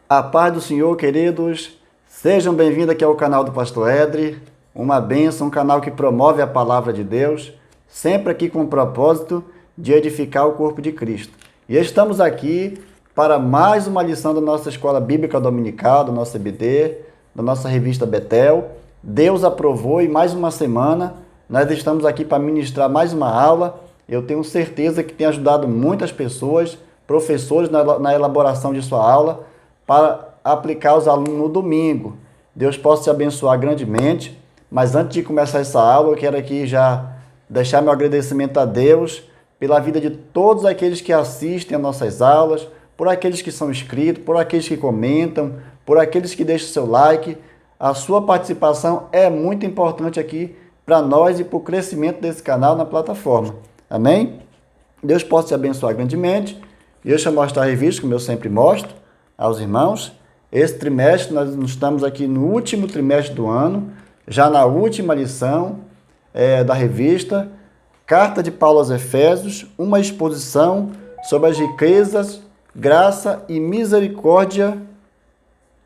A paz do Senhor, queridos, sejam bem-vindos aqui ao canal do Pastor Edri, uma bênção, um canal que promove a palavra de Deus, sempre aqui com o propósito de edificar o corpo de Cristo. E estamos aqui para mais uma lição da nossa Escola Bíblica Dominical, do nosso EBD, da nossa revista Betel. Deus aprovou e mais uma semana nós estamos aqui para ministrar mais uma aula. Eu tenho certeza que tem ajudado muitas pessoas, professores na elaboração de sua aula, para aplicar os alunos no domingo. Deus possa te abençoar grandemente. Mas antes de começar essa aula, eu quero aqui já deixar meu agradecimento a Deus pela vida de todos aqueles que assistem às nossas aulas, por aqueles que são inscritos, por aqueles que comentam, por aqueles que deixam seu like. A sua participação é muito importante aqui para nós e para o crescimento desse canal na plataforma. Amém? Deus possa te abençoar grandemente. E deixa eu mostrar a revista, como eu sempre mostro aos irmãos. Esse trimestre, nós estamos aqui no último trimestre do ano, já na última lição da revista, Carta de Paulo aos Efésios, uma exposição sobre as riquezas, graça e misericórdia,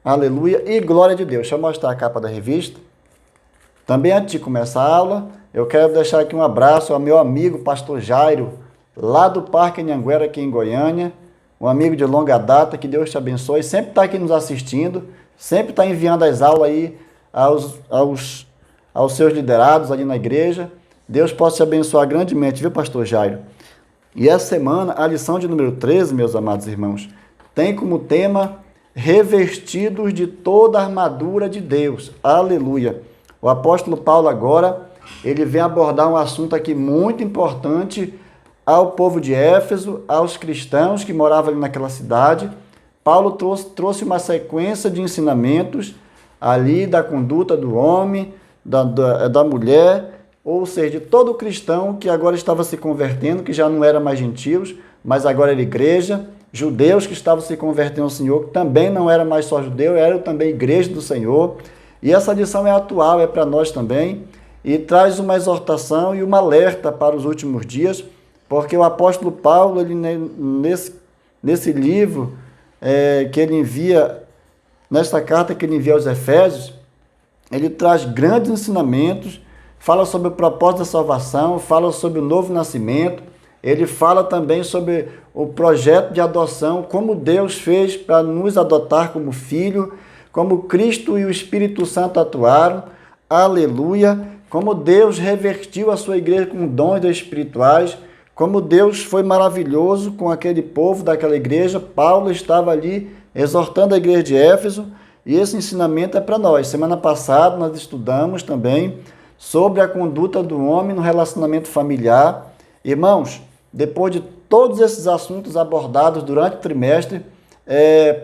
aleluia, e glória de Deus. Deixa eu mostrar a capa da revista. Também antes de começar a aula, eu quero deixar aqui um abraço ao meu amigo Pastor Jairo, lá do Parque Anhanguera, aqui em Goiânia, um amigo de longa data, que Deus te abençoe, sempre está aqui nos assistindo, sempre está enviando as aulas aí aos seus liderados ali na igreja. Deus possa te abençoar grandemente, viu, Pastor Jairo? E essa semana, a lição de número 13, meus amados irmãos, tem como tema revestidos de toda a armadura de Deus. Aleluia! O apóstolo Paulo agora, ele vem abordar um assunto aqui muito importante ao povo de Éfeso, aos cristãos que moravam ali naquela cidade. Paulo trouxe uma sequência de ensinamentos ali da conduta do homem, da mulher, ou seja, de todo cristão que agora estava se convertendo, que já não era mais gentios, mas agora era igreja, judeus que estavam se convertendo ao Senhor, que também não era mais só judeu, era também igreja do Senhor. E essa lição é atual, é para nós também, e traz uma exortação e um alerta para os últimos dias, porque o apóstolo Paulo, ele, nesse livro que ele envia, nesta carta que ele envia aos Efésios, ele traz grandes ensinamentos, fala sobre o propósito da salvação, fala sobre o novo nascimento, ele fala também sobre o projeto de adoção, como Deus fez para nos adotar como filho, como Cristo e o Espírito Santo atuaram, aleluia, como Deus revertiu a sua igreja com dons espirituais, como Deus foi maravilhoso com aquele povo daquela igreja. Paulo estava ali exortando a igreja de Éfeso, e esse ensinamento é para nós. Semana passada nós estudamos também sobre a conduta do homem no relacionamento familiar. Irmãos, depois de todos esses assuntos abordados durante o trimestre,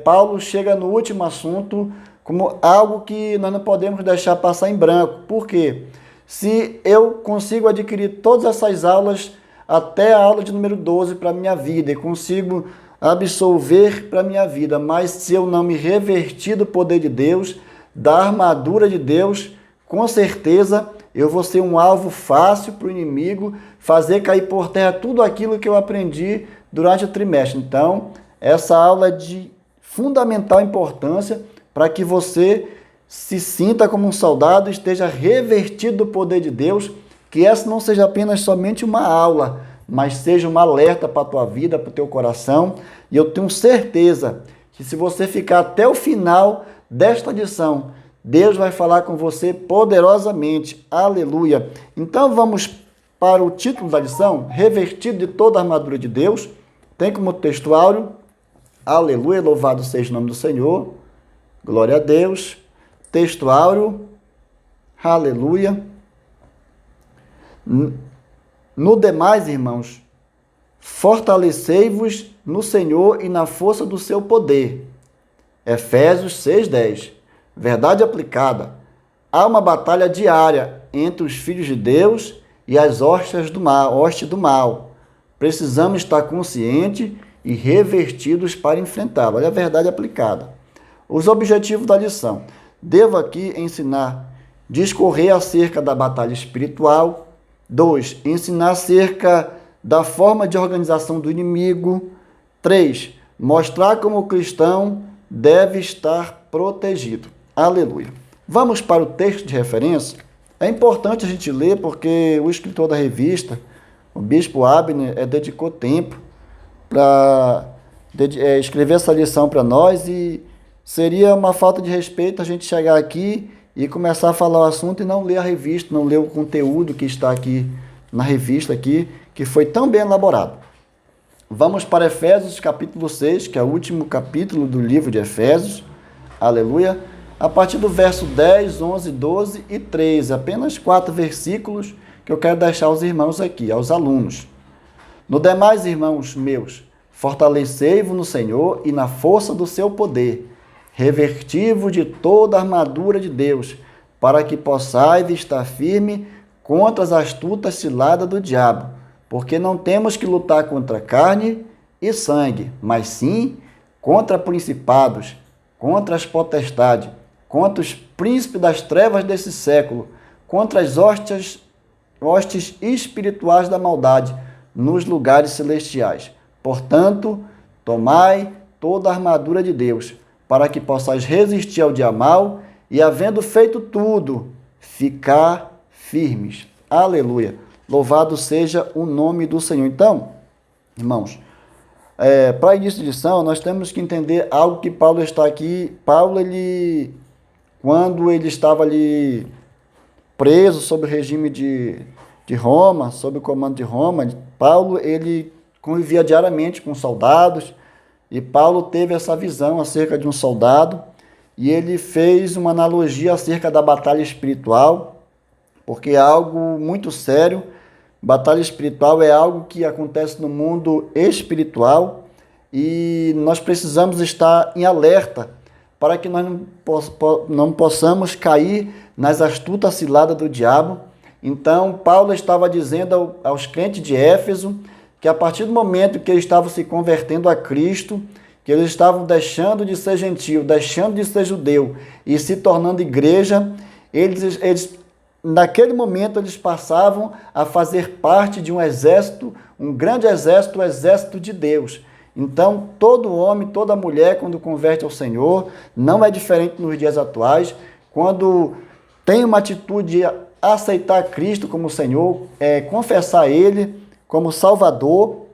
Paulo chega no último assunto como algo que nós não podemos deixar passar em branco. Por quê? Se eu consigo adquirir todas essas aulas até a aula de número 12 para a minha vida e consigo absolver para a minha vida, mas se eu não me revertir do poder de Deus, da armadura de Deus, com certeza eu vou ser um alvo fácil para o inimigo fazer cair por terra tudo aquilo que eu aprendi durante o trimestre. Então, essa aula é de fundamental importância para que você se sinta como um soldado e esteja revertido do poder de Deus, que essa não seja apenas somente uma aula, mas seja um alerta para a tua vida, para o teu coração. E eu tenho certeza que se você ficar até o final desta lição, Deus vai falar com você poderosamente. Aleluia! Então vamos para o título da lição, revestido de toda a armadura de Deus. Tem como textuário, aleluia, louvado seja o nome do Senhor, glória a Deus. Textuário, aleluia. No demais, irmãos, fortalecei-vos no Senhor e na força do seu poder. Efésios 6:10. Verdade aplicada. Há uma batalha diária entre os filhos de Deus e as hostes do mal. Precisamos estar conscientes e revestidos para enfrentá-lo. Olha a verdade aplicada. Os objetivos da lição. Devo aqui ensinar, discorrer acerca da batalha espiritual. 2. Ensinar acerca da forma de organização do inimigo. 3. Mostrar como o cristão deve estar protegido. Aleluia. Vamos para o texto de referência. É importante a gente ler porque o escritor da revista, o bispo Abner, dedicou tempo para escrever essa lição para nós e seria uma falta de respeito a gente chegar aqui e começar a falar o assunto e não ler a revista, não ler o conteúdo que está aqui na revista aqui, que foi tão bem elaborado. Vamos para Efésios capítulo 6, que é o último capítulo do livro de Efésios. Aleluia. A partir do verso 10, 11, 12 e 13, apenas 4 versículos que eu quero deixar aos irmãos aqui, aos alunos. No demais, irmãos meus, fortalecei-vos no Senhor e na força do seu poder, reverti-vos de toda a armadura de Deus, para que possais estar firme contra as astutas ciladas do diabo, porque não temos que lutar contra carne e sangue, mas sim contra principados, contra as potestades, contra os príncipes das trevas desse século, contra as hostes espirituais da maldade nos lugares celestiais. Portanto, tomai toda a armadura de Deus, para que possais resistir ao dia mau e, havendo feito tudo, ficar firmes. Aleluia. Louvado seja o nome do Senhor. Então, irmãos, para início de lição, nós temos que entender algo que Paulo está aqui. Paulo, quando ele estava ali preso sob o regime de Roma, sob o comando de Roma, Paulo, ele convivia diariamente com soldados, e Paulo teve essa visão acerca de um soldado, e ele fez uma analogia acerca da batalha espiritual, porque é algo muito sério. Batalha espiritual é algo que acontece no mundo espiritual, e nós precisamos estar em alerta para que nós não possamos cair nas astutas ciladas do diabo. Então, Paulo estava dizendo aos crentes de Éfeso que a partir do momento que eles estavam se convertendo a Cristo, que eles estavam deixando de ser gentil, deixando de ser judeu e se tornando igreja, eles naquele momento eles passavam a fazer parte de um exército, um grande exército, o exército de Deus. Então, todo homem, toda mulher, quando converte ao Senhor, não é diferente nos dias atuais, quando tem uma atitude de aceitar Cristo como Senhor, confessar Ele como Salvador,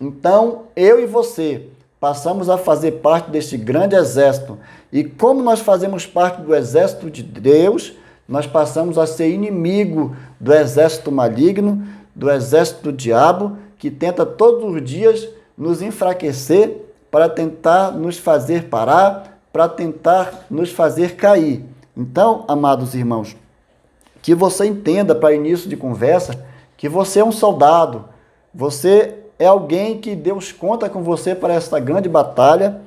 então eu e você passamos a fazer parte deste grande exército. E como nós fazemos parte do exército de Deus, nós passamos a ser inimigo do exército maligno, do exército do diabo, que tenta todos os dias nos enfraquecer para tentar nos fazer parar, para tentar nos fazer cair. Então, amados irmãos, que você entenda para início de conversa que você é um soldado, você é alguém que Deus conta com você para esta grande batalha,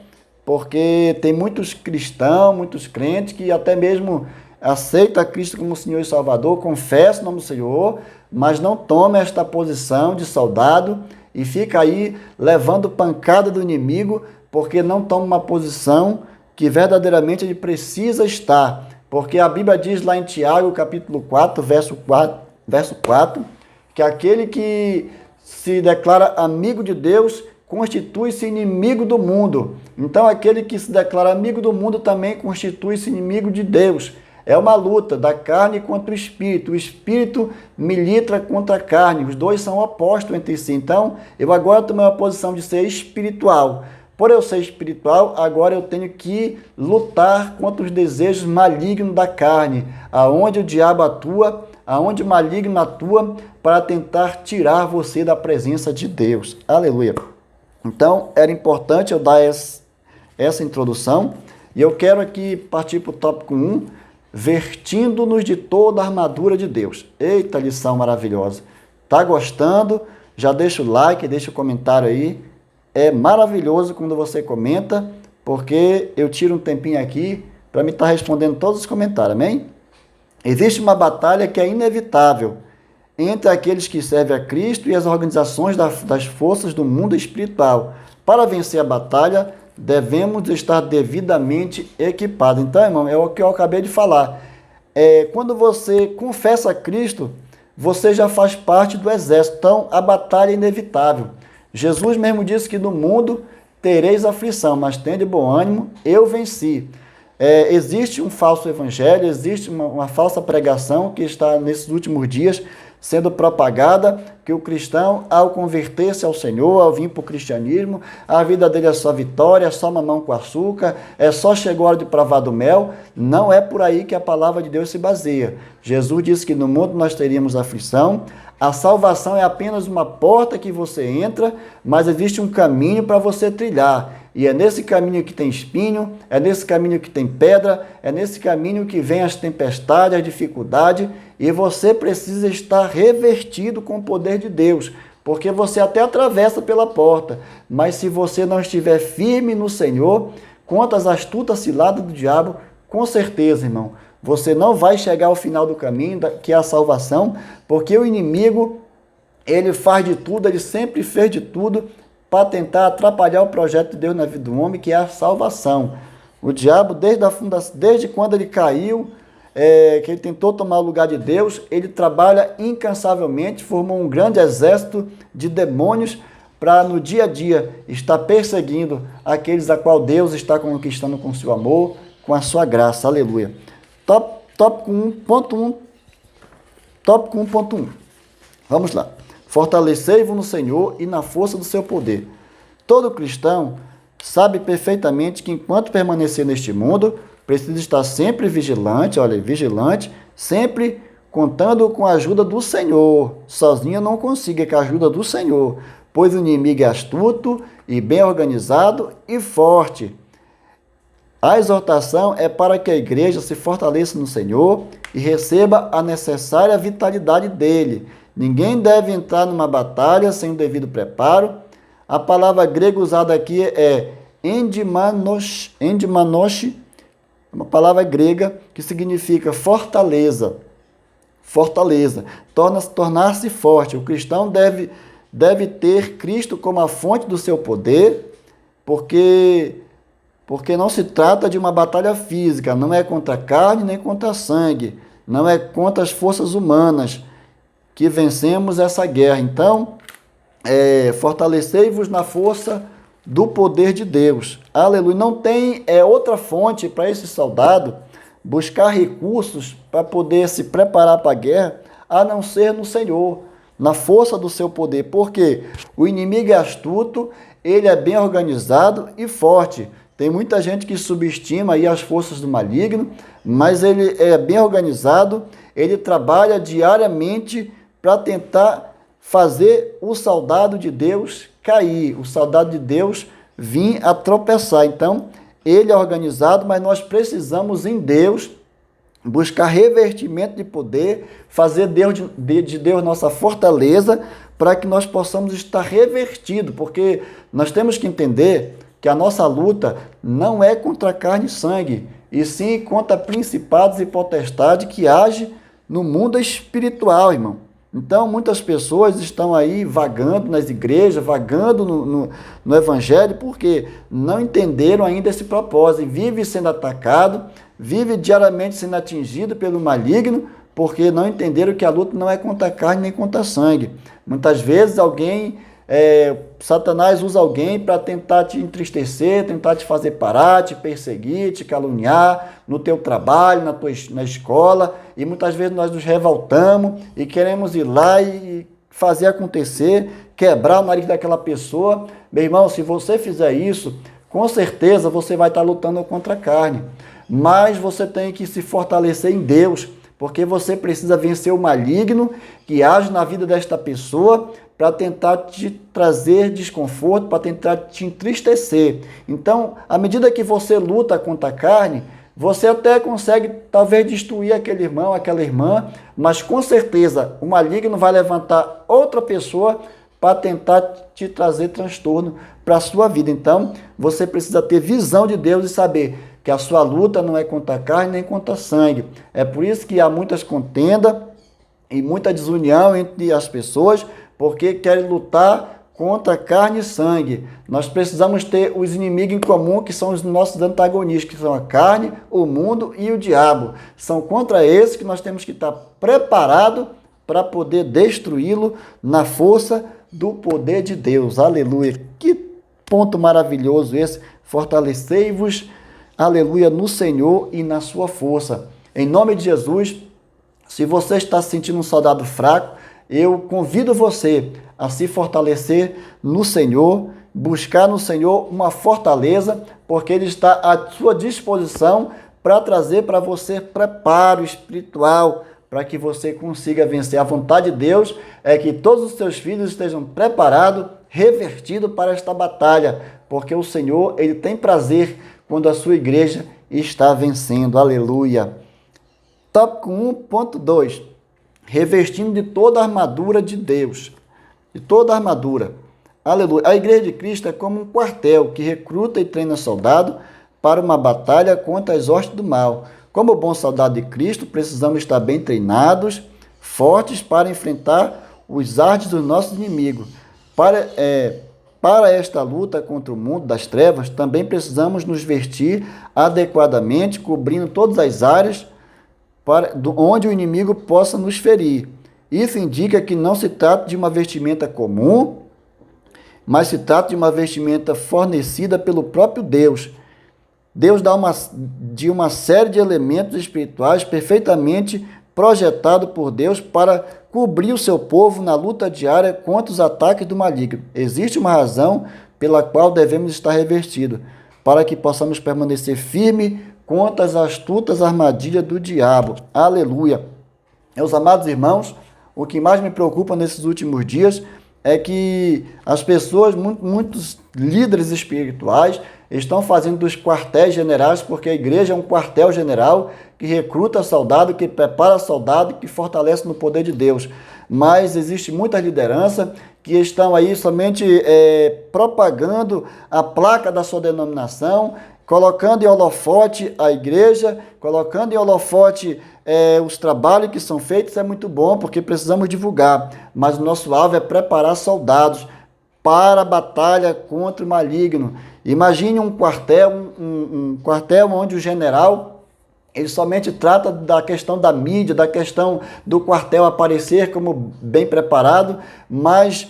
porque tem muitos cristãos, muitos crentes que até mesmo aceita Cristo como Senhor e Salvador, confessa o nome do Senhor, mas não toma esta posição de soldado e fica aí levando pancada do inimigo, porque não toma uma posição que verdadeiramente ele precisa estar. Porque a Bíblia diz lá em Tiago, capítulo 4, verso 4, que aquele que se declara amigo de Deus constitui-se inimigo do mundo. Então, aquele que se declara amigo do mundo também constitui-se inimigo de Deus. É uma luta da carne contra o espírito. O espírito milita contra a carne. Os dois são opostos entre si. Então, eu agora tomei uma posição de ser espiritual. Por eu ser espiritual, agora eu tenho que lutar contra os desejos malignos da carne, aonde o diabo atua, aonde o maligno atua, para tentar tirar você da presença de Deus. Aleluia. Então, era importante eu dar essa introdução, e eu quero aqui partir para o tópico 1, vertindo-nos de toda a armadura de Deus. Eita, lição maravilhosa. Tá gostando? Já deixa o like, deixa o comentário aí. É maravilhoso quando você comenta, porque eu tiro um tempinho aqui para me estar respondendo todos os comentários, amém? Existe uma batalha que é inevitável entre aqueles que servem a Cristo e as organizações das forças do mundo espiritual. Para vencer a batalha, devemos estar devidamente equipados. Então, irmão, é o que eu acabei de falar. Quando você confessa a Cristo, você já faz parte do exército. Então, a batalha é inevitável. Jesus mesmo disse que no mundo tereis aflição, mas tende bom ânimo, eu venci. Existe um falso evangelho, existe uma falsa pregação que está nesses últimos dias sendo propagada, que o cristão, ao converter-se ao Senhor, ao vir para o cristianismo, a vida dele é só vitória, é só mamão com açúcar, é só chegou a hora de provar do mel. Não é por aí que a palavra de Deus se baseia. Jesus disse que no mundo nós teríamos aflição. A salvação é apenas uma porta que você entra, mas existe um caminho para você trilhar. E é nesse caminho que tem espinho, é nesse caminho que tem pedra, é nesse caminho que vem as tempestades, a dificuldade, e você precisa estar revestido com o poder de Deus, porque você até atravessa pela porta, mas se você não estiver firme no Senhor, contra as astutas ciladas do diabo, com certeza, irmão, você não vai chegar ao final do caminho, que é a salvação, porque o inimigo, ele faz de tudo, ele sempre fez de tudo para tentar atrapalhar o projeto de Deus na vida do homem, que é a salvação. O diabo, desde quando ele caiu, que ele tentou tomar o lugar de Deus, ele trabalha incansavelmente, formou um grande exército de demônios para no dia a dia estar perseguindo aqueles a qual Deus está conquistando com seu amor, com a sua graça. Aleluia. Tópico 1.1. Tópico 1.1. Vamos lá. Fortalecei-vos no Senhor e na força do seu poder. Todo cristão sabe perfeitamente que enquanto permanecer neste mundo, precisa estar sempre vigilante, sempre contando com a ajuda do Senhor. Sozinho não consiga, com a ajuda do Senhor, pois o inimigo é astuto e bem organizado e forte. A exortação é para que a igreja se fortaleça no Senhor e receba a necessária vitalidade dele. Ninguém deve entrar numa batalha sem o devido preparo. A palavra grega usada aqui é endimanos, uma palavra grega que significa fortaleza. Fortaleza. Tornar-se forte. O cristão deve ter Cristo como a fonte do seu poder, porque não se trata de uma batalha física, não é contra a carne nem contra a sangue, não é contra as forças humanas que vencemos essa guerra. Então, fortalecei-vos na força do poder de Deus. Aleluia. Não tem outra fonte para esse soldado buscar recursos para poder se preparar para a guerra, a não ser no Senhor, na força do seu poder. Porque o inimigo é astuto, ele é bem organizado e forte. Tem muita gente que subestima aí as forças do maligno, mas ele é bem organizado, ele trabalha diariamente para tentar fazer o soldado de Deus cair, o soldado de Deus vir a tropeçar. Então, ele é organizado, mas nós precisamos em Deus buscar revestimento de poder, fazer de Deus nossa fortaleza, para que nós possamos estar revestidos, porque nós temos que entender que a nossa luta não é contra carne e sangue, e sim contra principados e potestades que agem no mundo espiritual, irmão. Então, muitas pessoas estão aí vagando nas igrejas, vagando no evangelho, porque não entenderam ainda esse propósito. Vive sendo atacado, vive diariamente sendo atingido pelo maligno, porque não entenderam que a luta não é contra a carne nem contra a sangue. Muitas vezes Satanás usa alguém para tentar te entristecer, tentar te fazer parar, te perseguir, te caluniar no teu trabalho, na escola, e muitas vezes nós nos revoltamos e queremos ir lá e fazer acontecer, quebrar o nariz daquela pessoa. Meu irmão, se você fizer isso, com certeza você vai estar lutando contra a carne, mas você tem que se fortalecer em Deus, porque você precisa vencer o maligno que age na vida desta pessoa para tentar te trazer desconforto, para tentar te entristecer. Então, à medida que você luta contra a carne, você até consegue talvez destruir aquele irmão, aquela irmã, mas com certeza o maligno vai levantar outra pessoa para tentar te trazer transtorno para a sua vida. Então, você precisa ter visão de Deus e saber que a sua luta não é contra a carne nem contra sangue. É por isso que há muitas contendas e muita desunião entre as pessoas, porque querem lutar contra carne e sangue. Nós precisamos ter os inimigos em comum, que são os nossos antagonistas, que são a carne, o mundo e o diabo. São contra esses que nós temos que estar preparados para poder destruí-lo na força do poder de Deus. Aleluia! Que ponto maravilhoso esse. Fortalecei-vos, aleluia, no Senhor e na sua força. Em nome de Jesus, se você está se sentindo um soldado fraco, eu convido você a se fortalecer no Senhor, buscar no Senhor uma fortaleza, porque Ele está à sua disposição para trazer para você preparo espiritual, para que você consiga vencer. A vontade de Deus é que todos os seus filhos estejam preparados, revertidos para esta batalha, porque o Senhor, Ele tem prazer quando a sua igreja está vencendo. Aleluia. Tópico 1.2. Revestindo de toda a armadura de Deus. De toda a armadura. Aleluia. A igreja de Cristo é como um quartel que recruta e treina soldado para uma batalha contra as hostes do mal. Como bom soldado de Cristo, precisamos estar bem treinados, fortes para enfrentar os artes dos nossos inimigos. Para esta luta contra o mundo das trevas, também precisamos nos vestir adequadamente, cobrindo todas as áreas onde o inimigo possa nos ferir. Isso indica que não se trata de uma vestimenta comum, mas se trata de uma vestimenta fornecida pelo próprio Deus. Deus dá uma série de elementos espirituais perfeitamente projetados por Deus para cobrir o seu povo na luta diária contra os ataques do maligno. Existe uma razão pela qual devemos estar revestidos, para que possamos permanecer firmes contra as astutas armadilhas do diabo. Aleluia! Meus amados irmãos, o que mais me preocupa nesses últimos dias é que as pessoas, muitos líderes espirituais, estão fazendo dos quartéis generais, porque a igreja é um quartel general que recruta soldado, que prepara soldado, que fortalece no poder de Deus. Mas existe muita liderança que estão aí somente propagando a placa da sua denominação, colocando em holofote a igreja, colocando em holofote os trabalhos que são feitos. É muito bom, porque precisamos divulgar, mas o nosso alvo é preparar soldados para a batalha contra o maligno. Imagine um quartel onde o general, ele somente trata da questão da mídia, da questão do quartel aparecer como bem preparado, mas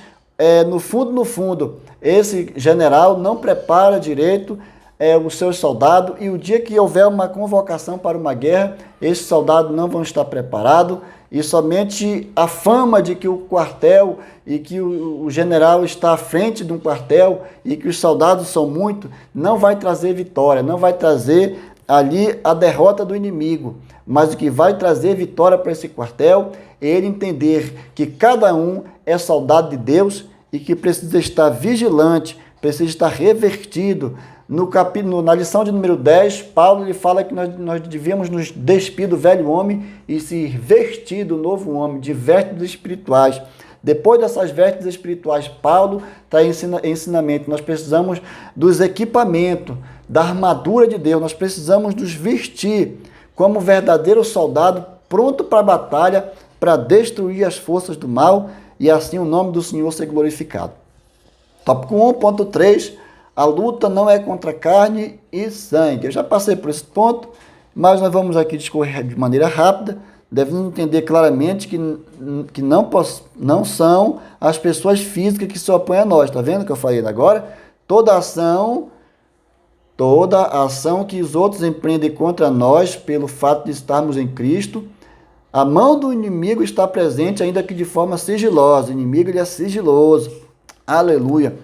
no fundo, esse general não prepara direito os seus soldados, e o dia que houver uma convocação para uma guerra, esses soldados não vão estar preparados, e somente a fama de que o quartel e que o general está à frente de um quartel e que os soldados são muitos, não vai trazer vitória, não vai trazer ali a derrota do inimigo. Mas o que vai trazer vitória para esse quartel é ele entender que cada um é soldado de Deus e que precisa estar vigilante, precisa estar revertido. Na lição de número 10, Paulo ele fala que nós devíamos nos despir do velho homem e se vestir do novo homem, de vestes espirituais. Depois dessas vestes espirituais, Paulo está em ensinamento. Nós precisamos dos equipamentos, da armadura de Deus. Nós precisamos nos vestir como verdadeiro soldado, pronto para a batalha, para destruir as forças do mal e assim o nome do Senhor ser glorificado. Tópico 1.3. A luta não é contra carne e sangue. Eu já passei por esse ponto, mas nós vamos aqui discorrer de maneira rápida. Devemos entender claramente que não são as pessoas físicas que se opõem a nós. Está vendo o que eu falei agora? Toda ação que os outros empreendem contra nós, pelo fato de estarmos em Cristo, a mão do inimigo está presente, ainda que de forma sigilosa. O inimigo ele é sigiloso. Aleluia.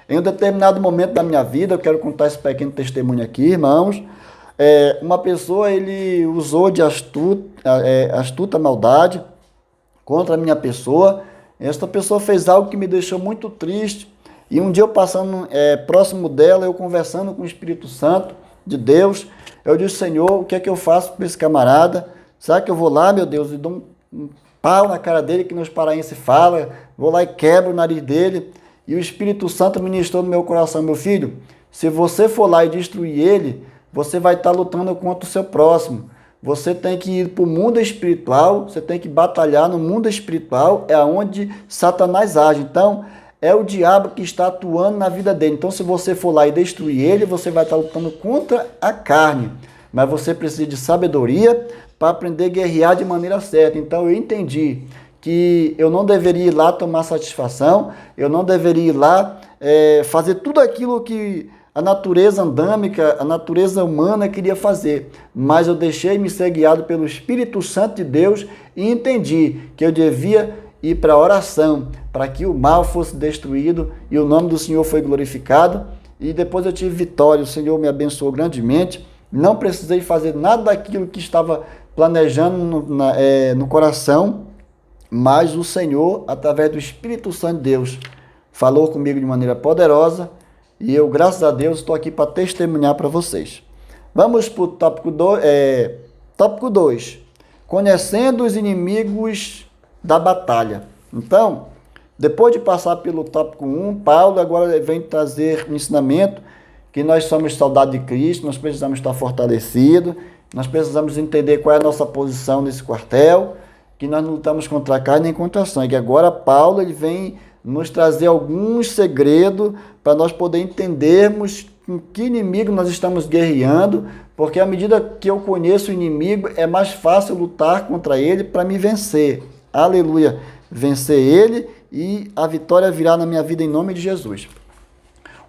Em um determinado momento da minha vida, eu quero contar esse pequeno testemunho aqui, irmãos. Uma pessoa, ele usou de astuta maldade contra a minha pessoa. Esta pessoa fez algo que me deixou muito triste. E um dia eu passando próximo dela, eu conversando com o Espírito Santo de Deus, eu disse: Senhor, o que é que eu faço para esse camarada? Será que eu vou lá, meu Deus, e dou um pau na cara dele, que nos paraenses falam? Vou lá e quebro o nariz dele. E o Espírito Santo ministrou no meu coração: meu filho, se você for lá e destruir ele, você vai estar lutando contra o seu próximo. Você tem que ir para o mundo espiritual, você tem que batalhar no mundo espiritual, é onde Satanás age. Então, é o diabo que está atuando na vida dele. Então, se você for lá e destruir ele, você vai estar lutando contra a carne. Mas você precisa de sabedoria para aprender a guerrear de maneira certa. Então, eu entendi que eu não deveria ir lá tomar satisfação, eu não deveria ir lá fazer tudo aquilo que a natureza andâmica, a natureza humana queria fazer, mas eu deixei-me ser guiado pelo Espírito Santo de Deus e entendi que eu devia ir para a oração, para que o mal fosse destruído e o nome do Senhor foi glorificado, e depois eu tive vitória, o Senhor me abençoou grandemente, não precisei fazer nada daquilo que estava planejando no coração, mas o Senhor, através do Espírito Santo de Deus, falou comigo de maneira poderosa e eu, graças a Deus, estou aqui para testemunhar para vocês. Vamos para o tópico 2. Conhecendo os inimigos da batalha. Então, depois de passar pelo tópico 1, Paulo agora vem trazer um ensinamento que nós somos soldados de Cristo, nós precisamos estar fortalecidos, nós precisamos entender qual é a nossa posição nesse quartel, que nós não lutamos contra a carne nem contra a sangue. E agora Paulo ele vem nos trazer alguns segredos para nós poder entendermos com que inimigo nós estamos guerreando, porque à medida que eu conheço o inimigo, é mais fácil lutar contra ele para me vencer. Aleluia! Vencer ele e a vitória virá na minha vida em nome de Jesus.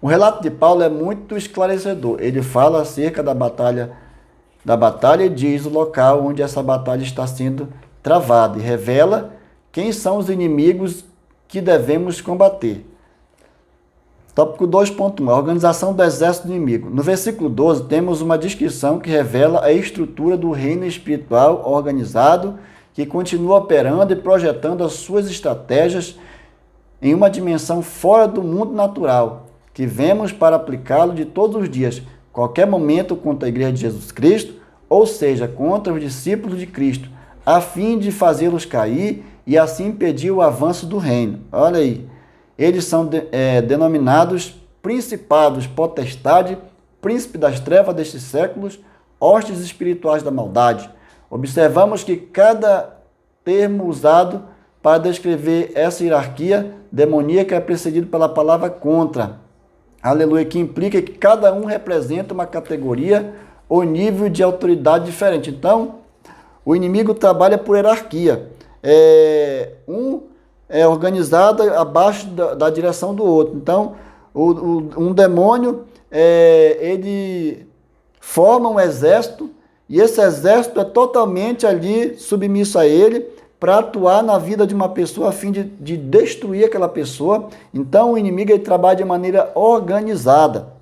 O relato de Paulo é muito esclarecedor. Ele fala acerca da batalha e diz o local onde essa batalha está sendo travada e revela quem são os inimigos que devemos combater. Tópico 2.1, a organização do exército inimigo. No versículo 12, temos uma descrição que revela a estrutura do reino espiritual organizado, que continua operando e projetando as suas estratégias em uma dimensão fora do mundo natural, que vemos para aplicá-lo de todos os dias, qualquer momento contra a Igreja de Jesus Cristo, ou seja, contra os discípulos de Cristo, a fim de fazê-los cair e assim impedir o avanço do reino. Olha aí, eles são denominados principados, potestade, príncipe das trevas destes séculos, hostes espirituais da maldade. Observamos que cada termo usado para descrever essa hierarquia demoníaca é precedido pela palavra contra. Aleluia, que implica que cada um representa uma categoria ou nível de autoridade diferente. Então, o inimigo trabalha por hierarquia. Um é organizado abaixo da direção do outro. Então, um demônio, ele forma um exército, e esse exército é totalmente ali submisso a ele para atuar na vida de uma pessoa a fim de destruir aquela pessoa. Então, o inimigo ele trabalha de maneira organizada.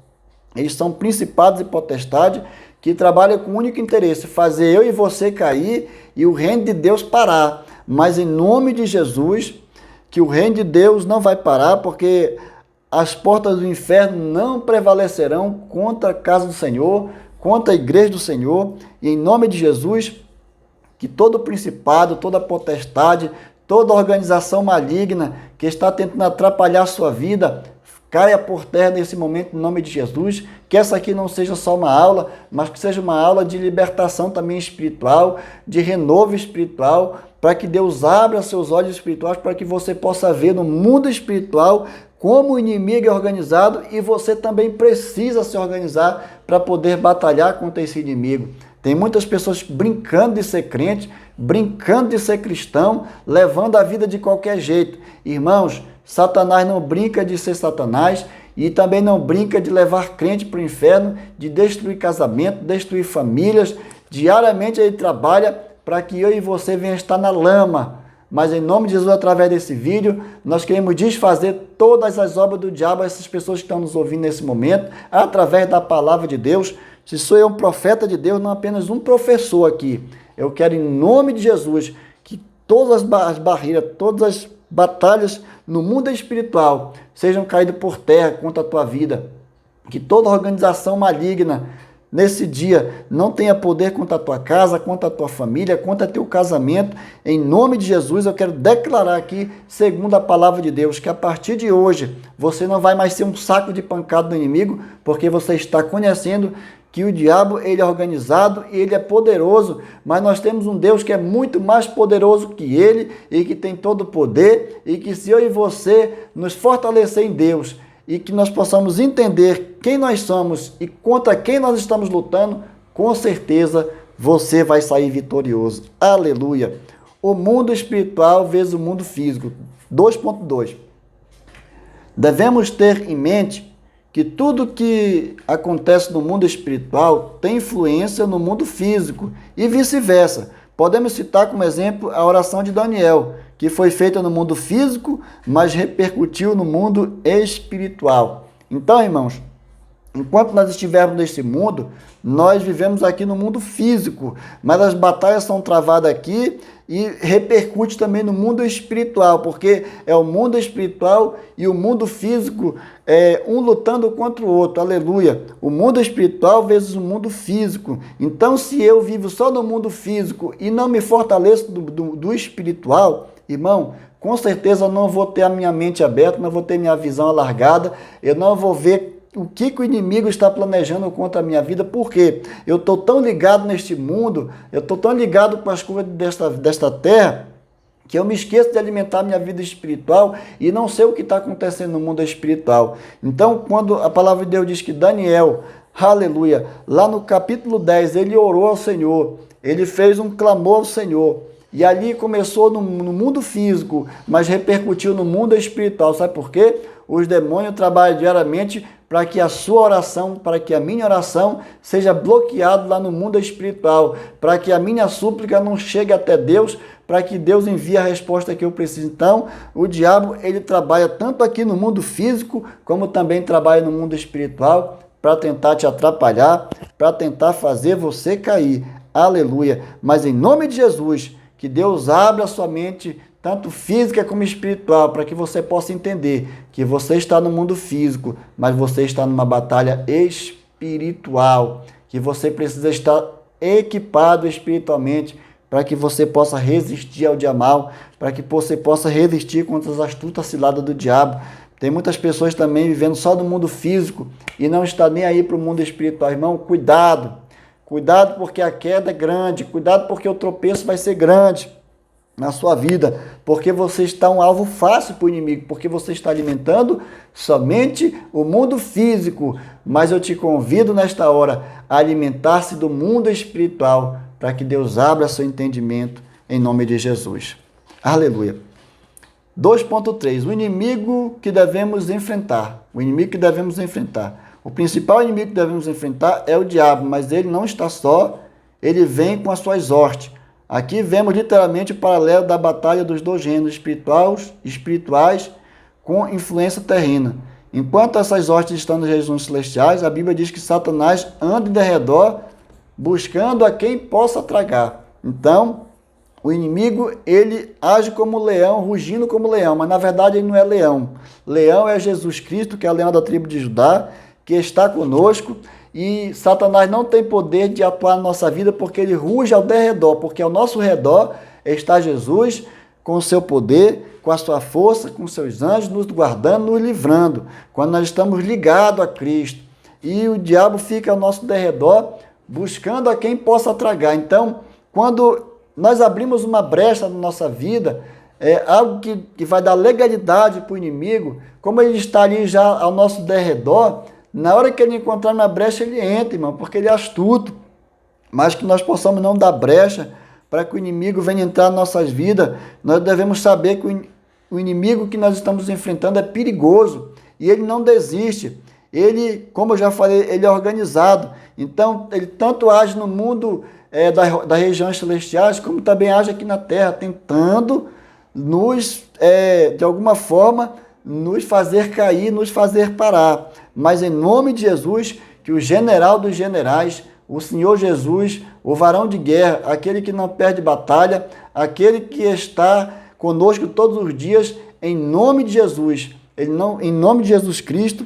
Eles são principados e potestades que trabalham com o único interesse, fazer eu e você cair e o reino de Deus parar. Mas em nome de Jesus, que o reino de Deus não vai parar, porque as portas do inferno não prevalecerão contra a casa do Senhor, contra a igreja do Senhor. E em nome de Jesus, que todo principado, toda potestade, toda organização maligna que está tentando atrapalhar a sua vida, caia por terra nesse momento, em nome de Jesus. Que essa aqui não seja só uma aula, mas que seja uma aula de libertação também espiritual, de renovo espiritual, para que Deus abra seus olhos espirituais, para que você possa ver no mundo espiritual como o inimigo é organizado, e você também precisa se organizar para poder batalhar contra esse inimigo. Tem muitas pessoas brincando de ser crente, brincando de ser cristão, levando a vida de qualquer jeito. Irmãos, Satanás não brinca de ser Satanás e também não brinca de levar crente para o inferno, de destruir casamento, destruir famílias. Diariamente ele trabalha para que eu e você venham estar na lama. Mas em nome de Jesus, através desse vídeo, nós queremos desfazer todas as obras do diabo, essas pessoas que estão nos ouvindo nesse momento, através da palavra de Deus. Se sou eu um profeta de Deus, não apenas um professor aqui, eu quero em nome de Jesus que todas as barreiras, todas as batalhas no mundo espiritual sejam caídas por terra contra a tua vida. Que toda organização maligna nesse dia não tenha poder contra a tua casa, contra a tua família, contra teu casamento. Em nome de Jesus, eu quero declarar aqui, segundo a palavra de Deus, que a partir de hoje você não vai mais ser um saco de pancada do inimigo, porque você está conhecendo que o diabo ele é organizado e ele é poderoso, mas nós temos um Deus que é muito mais poderoso que ele e que tem todo o poder, e que se eu e você nos fortalecer em Deus e que nós possamos entender quem nós somos e contra quem nós estamos lutando, com certeza você vai sair vitorioso. Aleluia! o mundo espiritual vezes o mundo físico. 2.2. Devemos ter em mente que tudo que acontece no mundo espiritual tem influência no mundo físico e vice-versa. Podemos citar como exemplo a oração de Daniel, que foi feita no mundo físico, mas repercutiu no mundo espiritual. Então, irmãos, enquanto nós estivermos nesse mundo, nós vivemos aqui no mundo físico, mas as batalhas são travadas aqui e repercute também no mundo espiritual, porque é o mundo espiritual e o mundo físico, um lutando contra o outro, aleluia. O mundo espiritual vezes o mundo físico. Então, se eu vivo só no mundo físico e não me fortaleço do espiritual, irmão, com certeza eu não vou ter a minha mente aberta, não vou ter minha visão alargada, eu não vou ver o que o inimigo está planejando contra a minha vida, porque eu estou tão ligado neste mundo, eu estou tão ligado com as coisas desta terra, que eu me esqueço de alimentar minha vida espiritual e não sei o que está acontecendo no mundo espiritual. Então, quando a palavra de Deus diz que Daniel, aleluia, lá no capítulo 10, ele orou ao Senhor, ele fez um clamor ao Senhor, e ali começou no mundo físico, mas repercutiu no mundo espiritual. Sabe por quê? Os demônios trabalham diariamente para que a sua oração, para que a minha oração seja bloqueada lá no mundo espiritual, para que a minha súplica não chegue até Deus, para que Deus envie a resposta que eu preciso. Então, o diabo, ele trabalha tanto aqui no mundo físico, como também trabalha no mundo espiritual, para tentar te atrapalhar, para tentar fazer você cair. Aleluia! Mas em nome de Jesus, que Deus abra a sua mente, tanto física como espiritual, para que você possa entender que você está no mundo físico, mas você está numa batalha espiritual, que você precisa estar equipado espiritualmente para que você possa resistir ao dia mal, para que você possa resistir contra as astutas ciladas do diabo. Tem muitas pessoas também vivendo só no mundo físico e não está nem aí para o mundo espiritual. Irmão, cuidado! Cuidado porque a queda é grande, cuidado porque o tropeço vai ser grande na sua vida, porque você está um alvo fácil para o inimigo, porque você está alimentando somente o mundo físico. Mas eu te convido nesta hora a alimentar-se do mundo espiritual, para que Deus abra seu entendimento em nome de Jesus. Aleluia. 2.3. O inimigo que devemos enfrentar. O inimigo que devemos enfrentar. O principal inimigo que devemos enfrentar é o diabo, mas ele não está só, ele vem com as suas hortes. Aqui vemos literalmente o paralelo da batalha dos dois reinos espirituais com influência terrena. Enquanto essas hostes estão nas regiões celestiais, a Bíblia diz que Satanás anda em derredor buscando a quem possa tragar. Então, o inimigo, ele age como leão, rugindo como leão, mas na verdade ele não é leão. Leão é Jesus Cristo, que é o leão da tribo de Judá, que está conosco, e Satanás não tem poder de atuar na nossa vida porque ele ruge ao derredor, porque ao nosso redor está Jesus com o seu poder, com a sua força, com seus anjos, nos guardando, nos livrando, quando nós estamos ligados a Cristo. E o diabo fica ao nosso derredor, buscando a quem possa tragar. Então, quando nós abrimos uma brecha na nossa vida, é algo que vai dar legalidade para o inimigo, como ele está ali já ao nosso derredor, na hora que ele encontrar na brecha, ele entra, irmão, porque ele é astuto. Mas que nós possamos não dar brecha para que o inimigo venha entrar nas nossas vidas. Nós devemos saber que o inimigo que nós estamos enfrentando é perigoso e ele não desiste. Ele, como eu já falei, ele é organizado. Então, ele tanto age no mundo das regiões celestiais, como também age aqui na terra, tentando nos, de alguma forma, nos fazer cair, nos fazer parar. Mas em nome de Jesus, que o general dos generais, o Senhor Jesus, o varão de guerra, aquele que não perde batalha, aquele que está conosco todos os dias, em nome de Jesus, em nome de Jesus Cristo,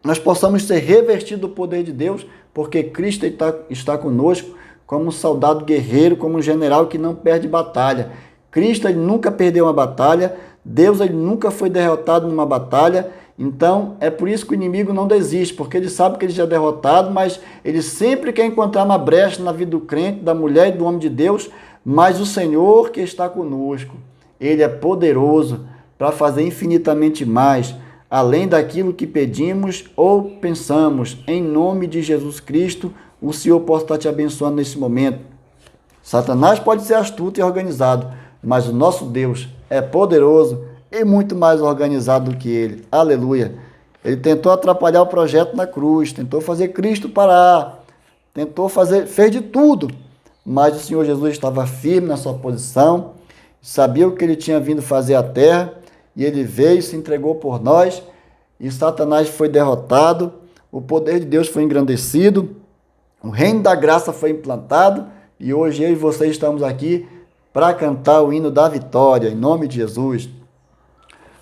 nós possamos ser revestidos do poder de Deus, porque Cristo está conosco como um soldado guerreiro, como um general que não perde batalha. Cristo, ele nunca perdeu uma batalha, Deus, ele nunca foi derrotado numa batalha. Então, é por isso que o inimigo não desiste, porque ele sabe que ele já é derrotado, mas ele sempre quer encontrar uma brecha na vida do crente, da mulher e do homem de Deus, mas o Senhor que está conosco, ele é poderoso para fazer infinitamente mais, além daquilo que pedimos ou pensamos. Em nome de Jesus Cristo, o Senhor possa estar te abençoando nesse momento. Satanás pode ser astuto e organizado, mas o nosso Deus é poderoso e muito mais organizado do que ele. Aleluia. Ele tentou atrapalhar o projeto na cruz, tentou fazer Cristo parar, fez de tudo, mas o Senhor Jesus estava firme na sua posição, sabia o que ele tinha vindo fazer à terra, e ele veio, se entregou por nós, e Satanás foi derrotado, o poder de Deus foi engrandecido, o reino da graça foi implantado, e hoje eu e você estamos aqui para cantar o hino da vitória, em nome de Jesus.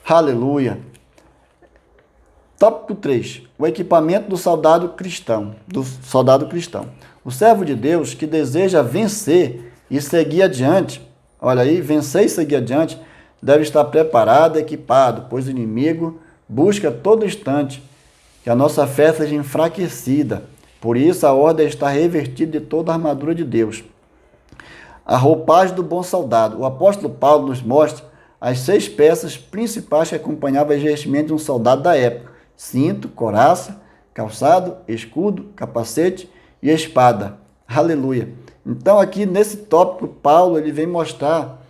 Aleluia. Tópico 3. O equipamento do soldado cristão. O servo de Deus que deseja vencer e seguir adiante, olha aí, vencer e seguir adiante, deve estar preparado, equipado, pois o inimigo busca a todo instante que a nossa fé seja enfraquecida. Por isso a ordem está revestida de toda a armadura de Deus. A roupagem do bom soldado. O apóstolo Paulo nos mostra as 6 peças principais que acompanhavam o vestimento de um soldado da época: cinto, couraça, calçado, escudo, capacete e espada. Aleluia. Então aqui nesse tópico, Paulo ele vem mostrar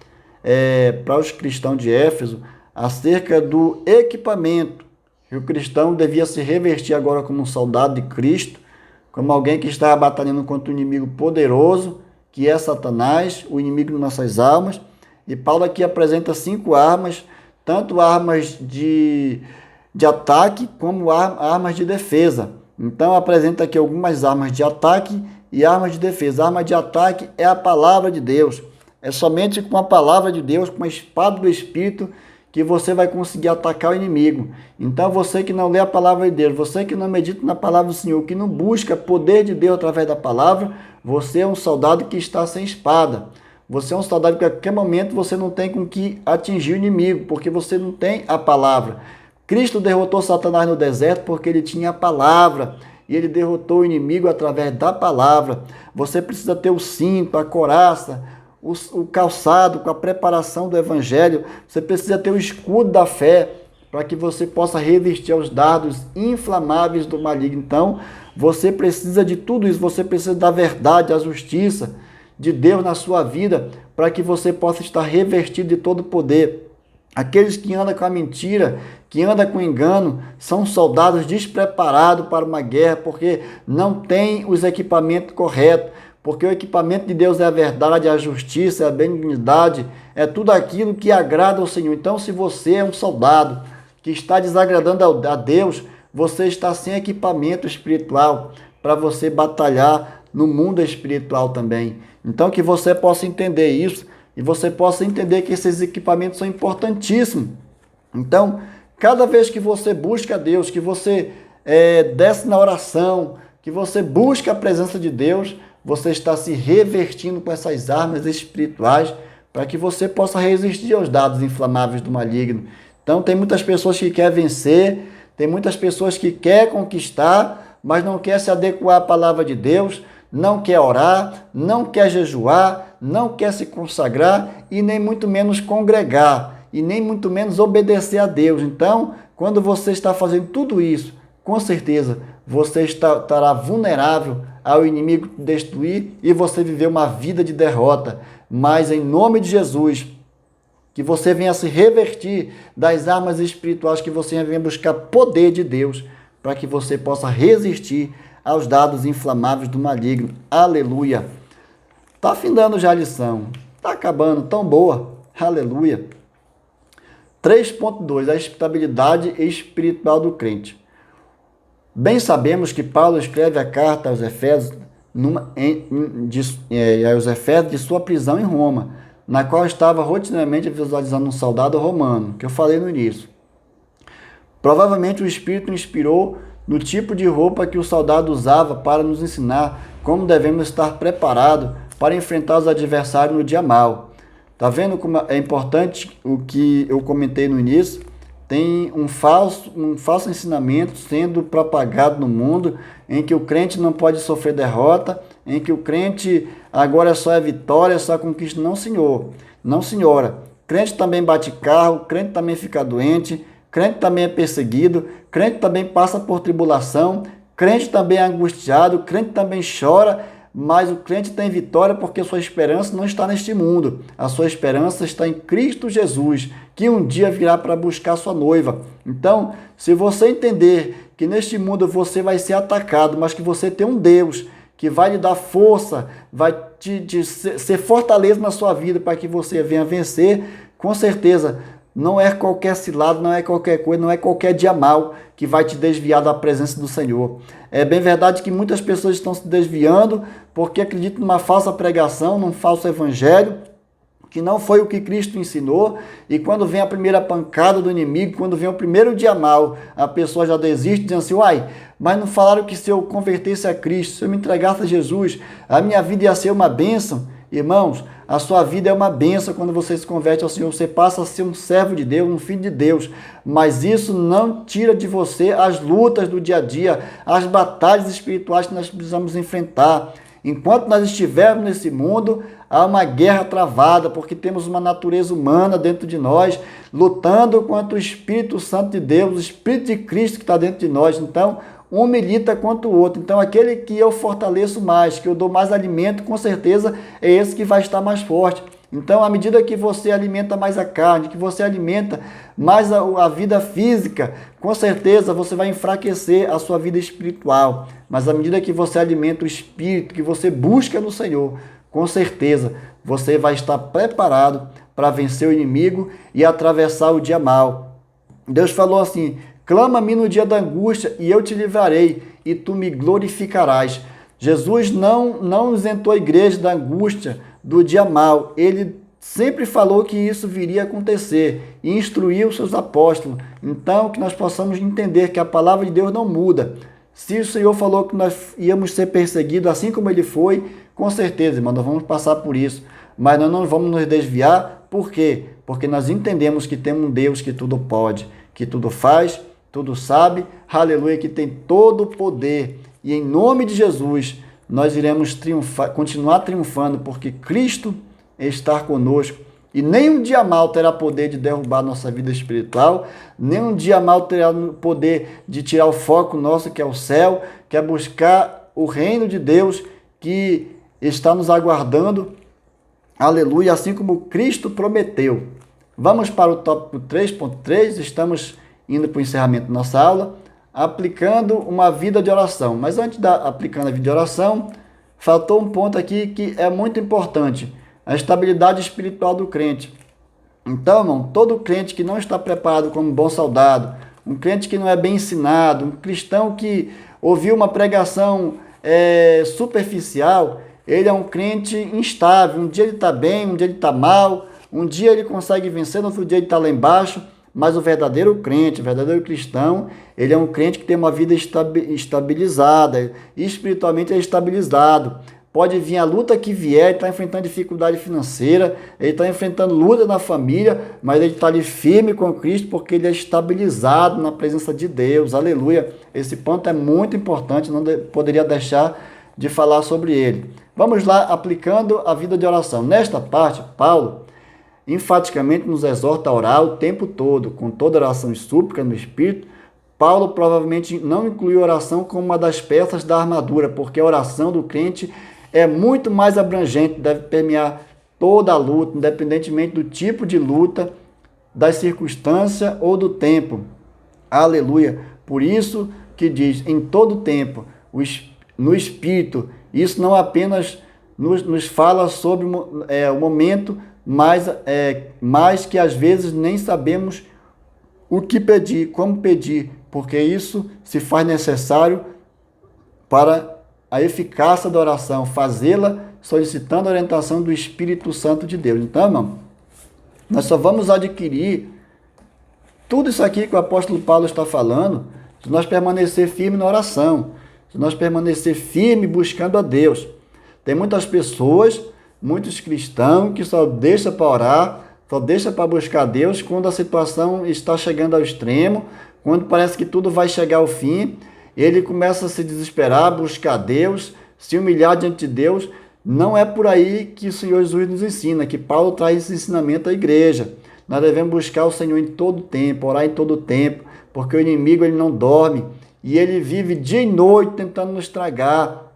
para os cristãos de Éfeso acerca do equipamento que o cristão devia se revestir agora como um soldado de Cristo, como alguém que estava batalhando contra um inimigo poderoso, que é Satanás, o inimigo de nossas almas. E Paulo aqui apresenta 5 armas, tanto armas de ataque como armas de defesa. Então apresenta aqui algumas armas de ataque e armas de defesa. A arma de ataque é a palavra de Deus. É somente com a palavra de Deus, com a espada do Espírito, que você vai conseguir atacar o inimigo. Então você que não lê a palavra de Deus, você que não medita na palavra do Senhor, que não busca poder de Deus através da palavra, você é um soldado que está sem espada. Você é um soldado que a qualquer momento você não tem com que atingir o inimigo, porque você não tem a palavra. Cristo derrotou Satanás no deserto porque ele tinha a palavra, e ele derrotou o inimigo através da palavra. Você precisa ter o cinto, a couraça, o calçado com a preparação do evangelho. Você precisa ter o escudo da fé para que você possa resistir aos dardos inflamáveis do maligno. Então, você precisa de tudo isso. Você precisa da verdade, da justiça de Deus na sua vida para que você possa estar revestido de todo o poder. Aqueles que andam com a mentira, que andam com o engano, são soldados despreparados para uma guerra porque não têm os equipamentos corretos. Porque o equipamento de Deus é a verdade, a justiça, a benignidade, é tudo aquilo que agrada ao Senhor. Então, se você é um soldado que está desagradando a Deus, você está sem equipamento espiritual para você batalhar no mundo espiritual também. Então, que você possa entender isso e você possa entender que esses equipamentos são importantíssimos. Então, cada vez que você busca Deus, que você desce na oração, que você busca a presença de Deus, você está se revestindo com essas armas espirituais para que você possa resistir aos dardos inflamáveis do maligno. Então, tem muitas pessoas que querem vencer, tem muitas pessoas que querem conquistar, mas não quer se adequar à palavra de Deus, não quer orar, não quer jejuar, não quer se consagrar e nem muito menos congregar e nem muito menos obedecer a Deus. Então, quando você está fazendo tudo isso, com certeza você estará vulnerável ao inimigo destruir e você viver uma vida de derrota. Mas em nome de Jesus, que você venha se revertir das armas espirituais, que você venha buscar poder de Deus, para que você possa resistir aos dardos inflamáveis do maligno. Aleluia! Está afindando já a lição, está acabando, tão boa. Aleluia! 3.2. A estabilidade espiritual do crente. Bem sabemos que Paulo escreve a carta aos Efésios de sua prisão em Roma, na qual estava rotineiramente visualizando um soldado romano, que eu falei no início. Provavelmente o Espírito inspirou no tipo de roupa que o soldado usava para nos ensinar como devemos estar preparados para enfrentar os adversários no dia mau. Está vendo como é importante o que eu comentei no início? Tem um falso ensinamento sendo propagado no mundo, em que o crente não pode sofrer derrota, em que o crente agora só é vitória, só conquista. Não, senhor. Não, senhora. Crente também bate carro, crente também fica doente, crente também é perseguido, crente também passa por tribulação, crente também é angustiado, crente também chora, mas o crente tem vitória porque a sua esperança não está neste mundo. A sua esperança está em Cristo Jesus, que um dia virá para buscar sua noiva. Então, se você entender que neste mundo você vai ser atacado, mas que você tem um Deus que vai lhe dar força, vai te ser fortaleza na sua vida para que você venha vencer, com certeza, não é qualquer cilada, não é qualquer coisa, não é qualquer dia mal que vai te desviar da presença do Senhor. É bem verdade que muitas pessoas estão se desviando porque acreditam numa falsa pregação, num falso evangelho, que não foi o que Cristo ensinou, e quando vem a primeira pancada do inimigo, quando vem o primeiro dia mal, a pessoa já desiste, dizendo assim, uai, mas não falaram que se eu convertesse a Cristo, se eu me entregasse a Jesus, a minha vida ia ser uma bênção? Irmãos, a sua vida é uma bênção quando você se converte ao Senhor, você passa a ser um servo de Deus, um filho de Deus, mas isso não tira de você as lutas do dia a dia, as batalhas espirituais que nós precisamos enfrentar. Enquanto nós estivermos nesse mundo, há uma guerra travada, porque temos uma natureza humana dentro de nós, lutando contra o Espírito Santo de Deus, o Espírito de Cristo que está dentro de nós. Então, um milita contra o outro. Então, aquele que eu fortaleço mais, que eu dou mais alimento, com certeza é esse que vai estar mais forte. Então, à medida que você alimenta mais a carne, que você alimenta mais a vida física, com certeza você vai enfraquecer a sua vida espiritual. Mas à medida que você alimenta o espírito, que você busca no Senhor, com certeza você vai estar preparado para vencer o inimigo e atravessar o dia mau. Deus falou assim, clama-me no dia da angústia e eu te livrarei e tu me glorificarás. Jesus não isentou a igreja da angústia, do dia mau. Ele sempre falou que isso viria a acontecer e instruiu os seus apóstolos. Então, que nós possamos entender que a palavra de Deus não muda. Se o Senhor falou que nós íamos ser perseguidos assim como ele foi, com certeza, irmão, nós vamos passar por isso. Mas nós não vamos nos desviar. Por quê? Porque nós entendemos que temos um Deus que tudo pode, que tudo faz, tudo sabe, aleluia, que tem todo o poder. E em nome de Jesus, nós iremos continuar triunfando, porque Cristo está conosco. E nenhum dia mal terá poder de derrubar nossa vida espiritual, nenhum dia mal terá poder de tirar o foco nosso, que é o céu, que é buscar o reino de Deus, que está nos aguardando, aleluia, assim como Cristo prometeu. Vamos para o tópico 3.3, estamos indo para o encerramento da nossa aula, aplicando uma vida de oração. Mas antes de aplicando a vida de oração, faltou um ponto aqui que é muito importante, a estabilidade espiritual do crente. Então, irmão, todo crente que não está preparado como um bom soldado, um crente que não é bem ensinado, um cristão que ouviu uma pregação superficial, ele é um crente instável. Um dia ele está bem, um dia ele está mal, um dia ele consegue vencer, no outro dia ele está lá embaixo. Mas o verdadeiro crente, o verdadeiro cristão, ele é um crente que tem uma vida estabilizada, espiritualmente é estabilizado. Pode vir a luta que vier, ele está enfrentando dificuldade financeira, ele está enfrentando luta na família, mas ele está ali firme com Cristo porque ele é estabilizado na presença de Deus. Aleluia! Esse ponto é muito importante, não poderia deixar de falar sobre ele. Vamos lá, aplicando a vida de oração. Nesta parte, Paulo enfaticamente nos exorta a orar o tempo todo, com toda oração e súplica no Espírito. Paulo provavelmente não incluiu oração como uma das peças da armadura, porque a oração do crente é muito mais abrangente, deve permear toda a luta, independentemente do tipo de luta, das circunstâncias ou do tempo. Aleluia! Por isso que diz, em todo tempo, no Espírito, isso não apenas nos fala sobre o momento, mas que às vezes nem sabemos o que pedir, como pedir, porque isso se faz necessário para a eficácia da oração, fazê-la solicitando a orientação do Espírito Santo de Deus. Então, irmão, nós só vamos adquirir tudo isso aqui que o apóstolo Paulo está falando se nós permanecer firme na oração, se nós permanecer firme buscando a Deus. Tem muitas pessoas, muitos cristãos que só deixam para orar, só deixam para buscar Deus quando a situação está chegando ao extremo, quando parece que tudo vai chegar ao fim, ele começa a se desesperar, buscar Deus, se humilhar diante de Deus. Não é por aí que o Senhor Jesus nos ensina, que Paulo traz esse ensinamento à igreja. Nós devemos buscar o Senhor em todo tempo, orar em todo tempo, porque o inimigo ele não dorme e ele vive dia e noite tentando nos tragar.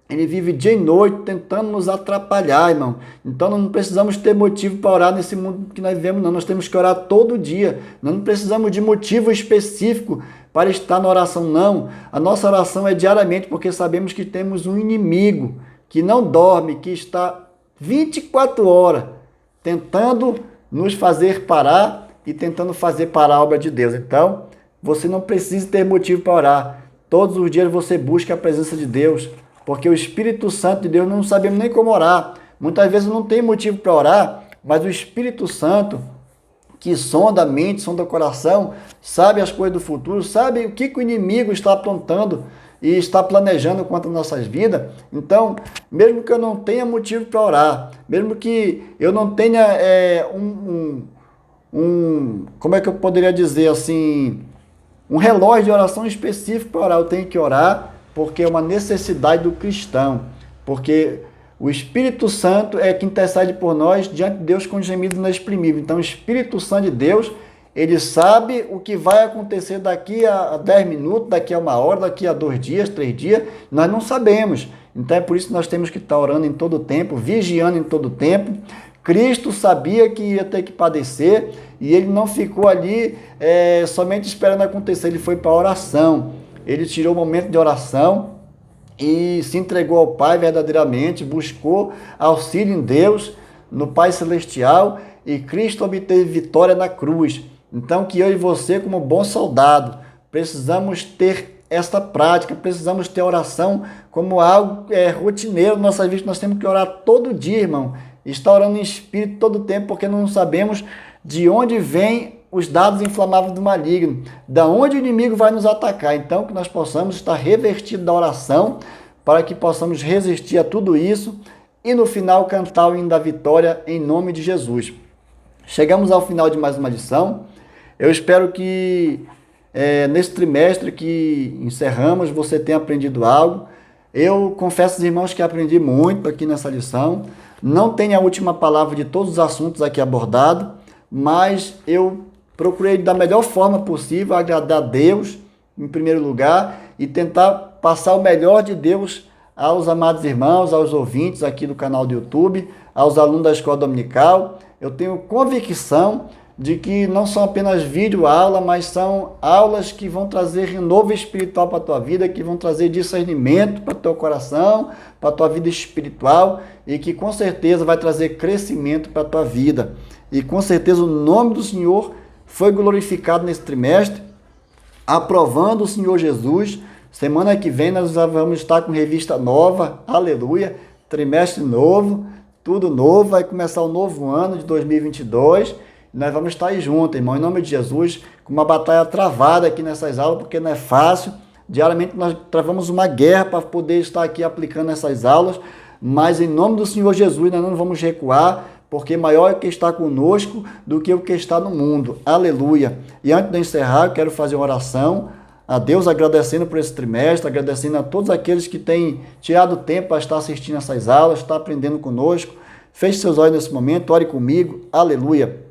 ele vive dia e noite tentando nos atrapalhar, irmão. Então nós não precisamos ter motivo para orar nesse mundo que nós vivemos, não. Nós temos que orar todo dia. Nós não precisamos de motivo específico para estar na oração, não. A nossa oração é diariamente, porque sabemos que temos um inimigo que não dorme, que está 24 horas tentando nos fazer parar e tentando fazer parar a obra de Deus. Então, você não precisa ter motivo para orar. Todos os dias você busca a presença de Deus, porque o Espírito Santo de Deus não sabemos nem como orar. Muitas vezes não tem motivo para orar, mas o Espírito Santo, que sonda a mente, sonda o coração, sabe as coisas do futuro, sabe o que o inimigo está aprontando e está planejando quanto às nossas vidas. Então, mesmo que eu não tenha motivo para orar, mesmo que eu não tenha como é que eu poderia dizer assim, um relógio de oração específico para orar, eu tenho que orar, porque é uma necessidade do cristão, porque o Espírito Santo é que intercede por nós diante de Deus com gemidos inexprimíveis. Então, o Espírito Santo de Deus, ele sabe o que vai acontecer daqui a 10 minutos, daqui a 1 hora, daqui a 2 dias, 3 dias, nós não sabemos. Então, é por isso que nós temos que estar orando em todo o tempo, vigiando em todo o tempo. Cristo sabia que ia ter que padecer e ele não ficou ali somente esperando acontecer, ele foi para a oração. Ele tirou o momento de oração e se entregou ao Pai verdadeiramente, buscou auxílio em Deus, no Pai Celestial, e Cristo obteve vitória na cruz. Então, que eu e você, como bom soldado, precisamos ter esta prática, precisamos ter oração como algo rotineiro na nossa vida. Nós temos que orar todo dia, irmão. Estar orando em espírito todo o tempo, porque não sabemos de onde vem os dados inflamáveis do maligno, da onde o inimigo vai nos atacar. Então, que nós possamos estar revestidos da oração, para que possamos resistir a tudo isso e no final cantar o hino da vitória em nome de Jesus. Chegamos ao final de mais uma lição. Eu espero que nesse trimestre que encerramos você tenha aprendido algo. Eu confesso aos irmãos que aprendi muito aqui nessa lição. Não tenho a última palavra de todos os assuntos aqui abordados, mas eu procurei da melhor forma possível agradar a Deus em primeiro lugar e tentar passar o melhor de Deus aos amados irmãos, aos ouvintes aqui do canal do YouTube, aos alunos da escola dominical. Eu tenho convicção de que não são apenas vídeo-aula, mas são aulas que vão trazer renovo espiritual para a tua vida, que vão trazer discernimento para o teu coração, para a tua vida espiritual e que com certeza vai trazer crescimento para a tua vida. E com certeza o nome do Senhor foi glorificado nesse trimestre, aprovando o Senhor Jesus. Semana que vem nós vamos estar com revista nova, aleluia, trimestre novo, tudo novo, vai começar o novo ano de 2022, e nós vamos estar aí juntos, irmão, em nome de Jesus, com uma batalha travada aqui nessas aulas, porque não é fácil. Diariamente nós travamos uma guerra para poder estar aqui aplicando essas aulas, mas em nome do Senhor Jesus nós não vamos recuar, porque maior é o que está conosco do que o que está no mundo. Aleluia. E antes de encerrar, eu quero fazer uma oração a Deus, agradecendo por esse trimestre, agradecendo a todos aqueles que têm tirado tempo para estar assistindo essas aulas, estar aprendendo conosco. Feche seus olhos nesse momento, ore comigo. Aleluia.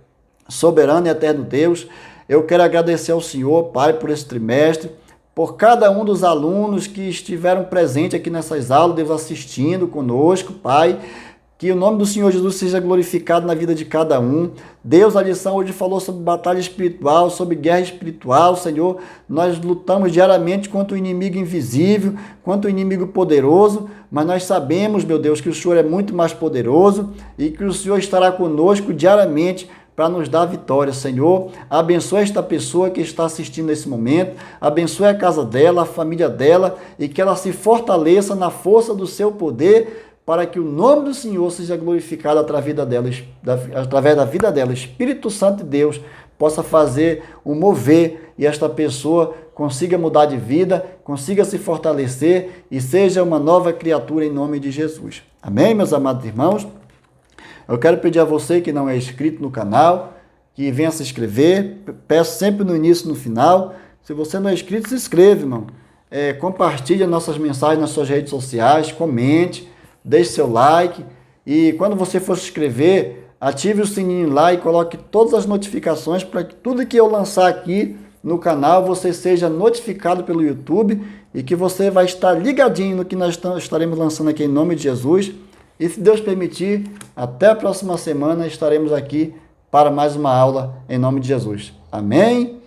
Soberano e eterno Deus, eu quero agradecer ao Senhor, Pai, por esse trimestre, por cada um dos alunos que estiveram presentes aqui nessas aulas, Deus, assistindo conosco, Pai. Que o nome do Senhor Jesus seja glorificado na vida de cada um. Deus, a lição hoje falou sobre batalha espiritual, sobre guerra espiritual. Senhor, nós lutamos diariamente contra o inimigo invisível, contra o inimigo poderoso, mas nós sabemos, meu Deus, que o Senhor é muito mais poderoso e que o Senhor estará conosco diariamente para nos dar vitória. Senhor, abençoe esta pessoa que está assistindo nesse momento, abençoe a casa dela, a família dela e que ela se fortaleça na força do seu poder, para que o nome do Senhor seja glorificado através da vida dela. Espírito Santo de Deus possa fazer um mover e esta pessoa consiga mudar de vida, consiga se fortalecer e seja uma nova criatura em nome de Jesus. Amém, meus amados irmãos? Eu quero pedir a você que não é inscrito no canal, que venha se inscrever. Peço sempre no início e no final. Se você não é inscrito, se inscreve, irmão. Compartilhe nossas mensagens nas suas redes sociais, comente, deixe seu like e quando você for se inscrever, ative o sininho lá e coloque todas as notificações para que tudo que eu lançar aqui no canal você seja notificado pelo YouTube e que você vai estar ligadinho no que nós estaremos lançando aqui em nome de Jesus. E se Deus permitir, até a próxima semana estaremos aqui para mais uma aula em nome de Jesus. Amém?